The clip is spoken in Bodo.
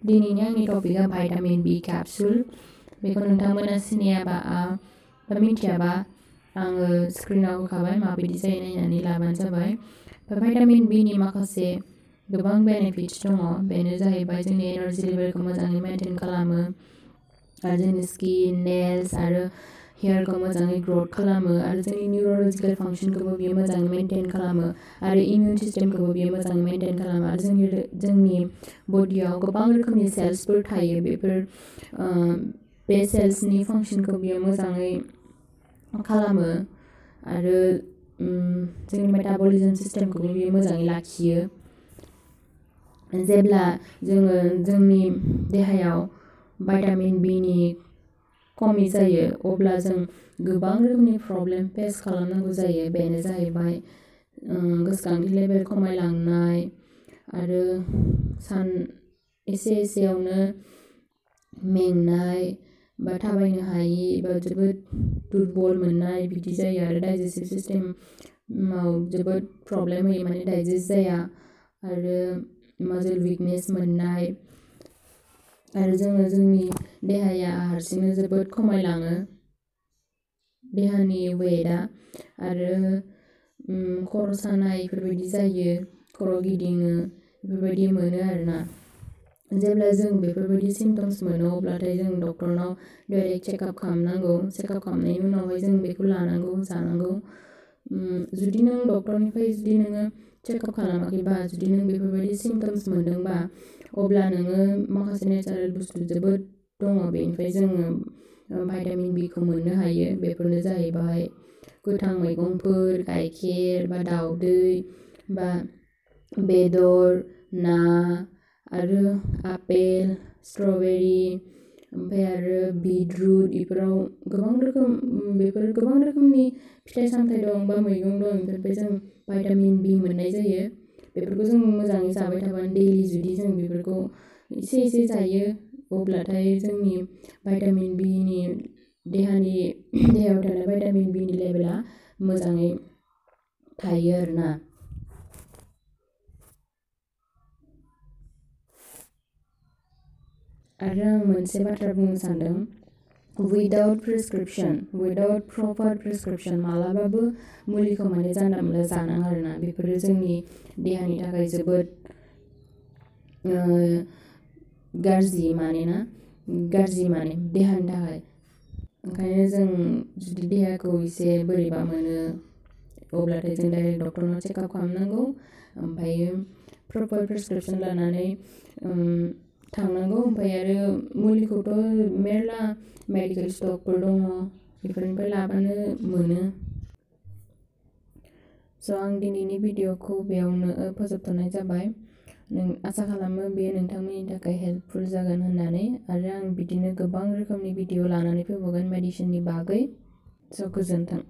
दिनैनि आंनि टपिकआ भाइटामिन बि कैप्सूल बेखौ नोंथांमोना सिनायाबा बा मिथियाबा आङो स्क्रिनाव होखाबाय माबायदि जायो नायनानै लाबानो जाबाय भाइटामिन बि नि माखासे गोबां बेनिफिट्स दङ बेनो जाहैबाय जोंनि एनार्जि लेभेलखौ मोजाङै मेनटेन खालामो आरो जोंनि स्किन नेल्स आरो हेयारखौ मोजाङै ग्रोथ खालामो आरो जोंनि निउर'लजिकेल फांसनखौबो बियो मोजाङै मेनटेन खालामो आरो इमिउन सिस्टेमखौबो बियो मोजाङै मेनटेन खालामो आरो जोंनि बडियाव गोबां रोखोमनि सेल्सफोर थायो बेफोर बे सेल्सनि फांसनखौ बियो मोजाङै खालामो आरो जोंनि मेटाबलिज्म सिस्टेमखौबो बियो मोजाङै लाखियो जेब्ला जोङो जोंनि देहायाव भाइटामिन बि नि खमि जायो अब्ला जों गोबां रोखोमनि प्रब्लेम फेस खालामनांगौ जायो बेनो जाहैबाय गोसोखांथि लेभेल खमायलांनाय आरो सान एसेयावनो मेंनाय बा थाबायनो हायि बा जोबोद दुरबल मोननाय बिदि जायो आरो डाइजेस्टिभ सिस्टेमाव जोबोद प्रब्लेम होयो माने डाइजेस्ट जाया आरो माजल विकनेस मोननाय आरो जोंनि देहाया हारसिंनो जोबोद खमायलाङो देहानि वेटआ आरो खर' सानाय बेफोरबायदि जायो खर' गिदिङो बेफोरबायदि मोनो आरोना जेब्ला जों बेफोरबायदि सिम्पटम्स मोनो अब्लाथाय जों डक्टरनाव डाइरेक्ट चेकआप खालामनांगौ चेकआप खालामनायनि उनावहाय जों बेखौ लानांगौ जानांगौ जुदि नों डक्टरनिफ्राय जुदि नोङो चेकआप खालामाखैबा जुदि नों बेफोरबायदि सिम्पटम्स मोनदोंबा अब्ला नोङो माखासे नेचारेल बुस्थु जोबोद दङ बेनिफ्राय जोङो भाइटामिन बिखौ मोननो हायो बेफोरनो जाहैबाय गोथां मैगंफोर गाइखेर बा दाउदै बा बेदर ना आरो आपेल स्ट्रबेरि ओमफ्राय आरो बिटरुट बेफोराव गोबां रोखोमनि फिथाइ सामथाइ दं बा मैगं दं बेनिफ्राय जों भाइटामिन बि मोननाय जायो बेफोरखौ जों मोजाङै जाबाय थाबानो दैलि जुदि जों बेफोरखौ एसे जायो अब्लाथाय जोंनि भाइटामिन बि नि देहायाव थानाय भाइटामिन बि नि लेभेला मोजाङै थायो आरोना आरो आं मोनसे बाथ्रा बुंनो सानदों विदाउट प्रपार प्रेसक्रिपसन मालाबाबो मुलिखौ माने जानला मोनला जानाङा आरोना बेफोरो जोंनि देहानि थाखाय जोबोद गाज्रि माने देहानि थाखाय ओंखायनो जों जुदि देहाखौ एसे बोरैबा मोनो अब्लाथाय जों डाइरेक्ट डक्टरनाव चेकआप खालामनांगौ ओमफ्रायो प्रपार प्रेसक्रिपसन लानानै थांनांगौ ओमफ्राय आरो मुलिखौथ' मेरला मेडिकेल स्ट'रफोर दङ बेफोरनिफ्राय लाबानो मोनो स' आं दिनैनि भिडिअ'खौ बेयावनो फोजोबथ'नाय जाबाय आसा खालामो बेयो नोंथांमोननि थाखाय हेल्पफुल जागोन होननानै आरो आं बिदिनो गोबां रोखोमनि भिडिअ लानानै फैबावगोन मेडिसिननि बागै स' गोजोन्थों